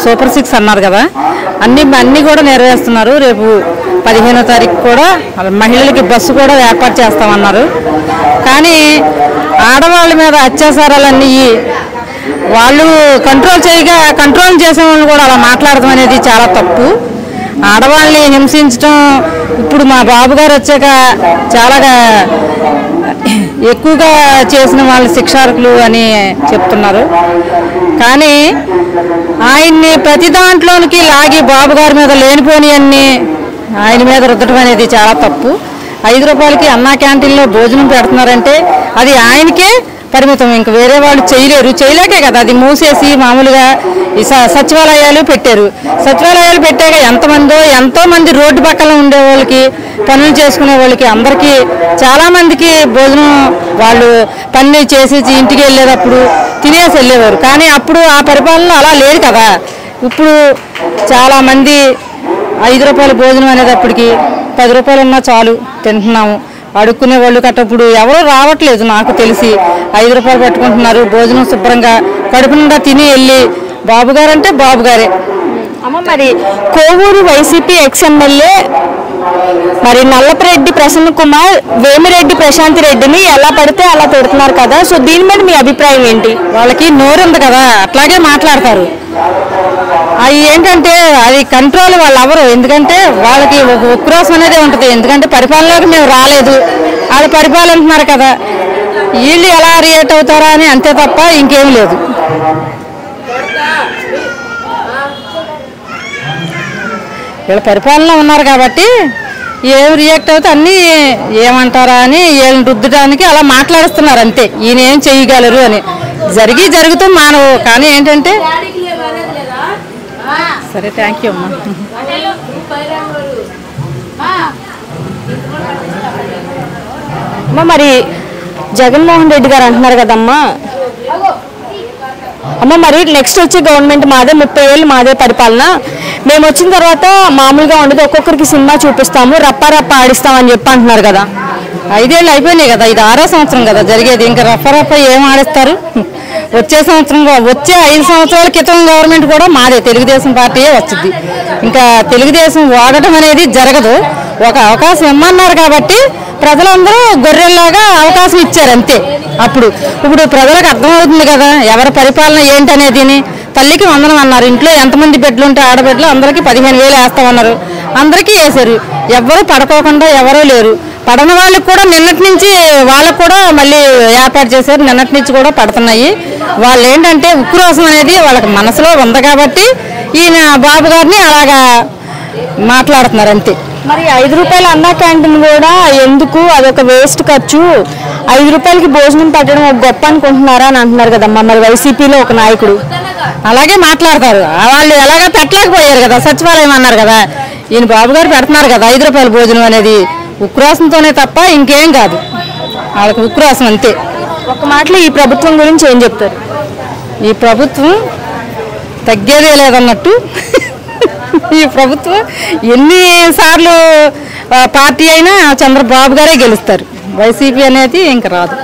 Super 6 అన్నారు కదా, అన్నీ కూడా నెరవేరుస్తున్నారు. రేపు 15వ తారీఖు కూడా మహిళలకి బస్సు కూడా ఏర్పాటు చేస్తామన్నారు. కానీ ఆడవాళ్ళ మీద అత్యాచారాలన్నీ వాళ్ళు కంట్రోల్ చేసే వాళ్ళు కూడా అలా మాట్లాడటం అనేది చాలా తప్పు. ఆడవాళ్ళని హింసించడం ఇప్పుడు మా బాబు గారు వచ్చాక చాలా ఎక్కువగా చేసిన వాళ్ళ శిక్షార్హులు అని చెప్తున్నారు. కానీ ఆయన్ని ప్రతి దాంట్లోనికి లాగి బాబు గారి మీద లేనిపోని అన్ని ఆయన మీద రుద్దడం అనేది చాలా తప్పు. 5 రూపాయలకి అన్నా క్యాంటీన్లో భోజనం పెడుతున్నారంటే అది ఆయనకే పరిమితం, ఇంక వేరే వాళ్ళు చేయలేకే కదా. అది మూసేసి మామూలుగా సచివాలయాలు పెట్టారు. సచివాలయాలు పెట్టాక ఎంతోమంది రోడ్డు పక్కన ఉండే వాళ్ళకి, పనులు చేసుకునే వాళ్ళకి అందరికీ చాలామందికి భోజనం వాళ్ళు పని చేసి ఇంటికి వెళ్ళేటప్పుడు తినేసి వెళ్ళేవారు. కానీ అప్పుడు ఆ పరిపాలన అలా లేదు కదా. ఇప్పుడు చాలామంది 5 రూపాయల భోజనం అనేటప్పటికి 10 రూపాయలు ఉన్నా చాలు తింటున్నాము. అడుక్కునే వాళ్ళు కట్టప్పుడు ఎవరో రావట్లేదు నాకు తెలిసి. 5 రూపాయలు పెట్టుకుంటున్నారు, భోజనం శుభ్రంగా కడుపు నిండా తిని వెళ్ళి బాబు గారు అంటే బాబు గారే. అమ్మ, మరి కోవూరు వైసీపీ ఎక్స్ఎమ్మెల్యే మరి నల్లపరెడ్డి ప్రసన్న కుమార్ వేమిరెడ్డి ప్రశాంతి రెడ్డిని ఎలా పడితే అలా పెడుతున్నారు కదా, సో దీని మీద మీ అభిప్రాయం ఏంటి? వాళ్ళకి నోరు ఉంది కదా, అట్లాగే మాట్లాడతారు. అది ఏంటంటే అది కంట్రోల్ వాళ్ళు ఎవరు, ఎందుకంటే వాళ్ళకి ఒక ఉక్రోషం అనేది ఉంటుంది. ఎందుకంటే పరిపాలనలోకి మేము రాలేదు, వాళ్ళు పరిపాలిస్తున్నారు కదా, వీళ్ళు ఎలా రియాక్ట్ అవుతారా అని అంతే తప్ప ఇంకేం లేదు. వీళ్ళ పరిపాలన ఉన్నారు కాబట్టి ఏం రియాక్ట్ అవుతే అన్నీ ఏమంటారా అని వీళ్ళని రుద్దడానికి అలా మాట్లాడుతున్నారు అంతే. ఈయన ఏం చేయగలరు అని జరుగుతూ మానవు. కానీ ఏంటంటే సరే, థ్యాంక్ యూ అమ్మా. అమ్మ, మరి జగన్మోహన్ రెడ్డి గారు అంటున్నారు కదమ్మా అమ్మ, మరి నెక్స్ట్ వచ్చే గవర్నమెంట్ మాదే, 30 ఏళ్ళు మాదే పరిపాలన, మేము వచ్చిన తర్వాత మామూలుగా ఉండదు, ఒక్కొక్కరికి సినిమా చూపిస్తాము, రప్ప ఆడిస్తామని చెప్పి అంటున్నారు కదా. 5 ఏళ్ళు అయిపోయినాయి కదా, ఇది 6వ సంవత్సరం కదా జరిగేది. ఇంకా రప్ప ఏం ఆడిస్తారు? వచ్చే 5 సంవత్సరాల క్రితం గవర్నమెంట్ కూడా మాదే, తెలుగుదేశం పార్టీయే వచ్చింది. ఇంకా తెలుగుదేశం వాడటం అనేది జరగదు. ఒక అవకాశం ఇమ్మన్నారు కాబట్టి ప్రజలందరూ గొర్రెల్లాగా అవకాశం ఇచ్చారు అంతే. ఇప్పుడు ప్రజలకు అర్థమవుతుంది కదా ఎవరి పరిపాలన ఏంటనేది. తల్లికి వందనం అన్నారు, ఇంట్లో ఎంతమంది బిడ్డలు ఉంటే ఆడబిడ్డలు అందరికీ 15,000 వేస్తామన్నారు, అందరికీ వేశారు. ఎవరు పడుకోకుండా ఎవరూ లేరు. పడని వాళ్ళకి కూడా నిన్నటి నుంచి వాళ్ళకు కూడా మళ్ళీ ఏర్పాటు చేశారు, నిన్నటి నుంచి కూడా పడుతున్నాయి. వాళ్ళు ఏంటంటే ఉక్రోషం అనేది వాళ్ళకి మనసులో ఉంది కాబట్టి ఈయన బాబు గారిని అలాగా మాట్లాడుతున్నారు అంతే. మరి 5 రూపాయల అన్నా క్యాంటీన్ కూడా ఎందుకు, అదొక వేస్ట్ ఖర్చు, 5 రూపాయలకి భోజనం పెట్టడం ఒక గొప్ప అనుకుంటున్నారా అని అంటున్నారు కదమ్మా. మరి వైసీపీలో ఒక నాయకుడు అలాగే మాట్లాడతారు. వాళ్ళు ఎలాగా పెట్టలేకపోయారు కదా, సచివాలయం అన్నారు కదా, ఈయన బాబు గారు పెడుతున్నారు కదా 5 రూపాయల భోజనం అనేది. ఉక్రోషంతోనే తప్ప ఇంకేం కాదు, వాళ్ళకి ఉక్రోషం అంతే. ఒక మాటలో ఈ ప్రభుత్వం గురించి ఏం చెప్తారు? ఈ ప్రభుత్వం తగ్గేదే లేదన్నట్టు. ఈ ప్రభుత్వం ఎన్నిసార్లు పార్టీ అయినా చంద్రబాబు గారే గెలుస్తారు, వైసీపీ అనేది ఇంక రాదు.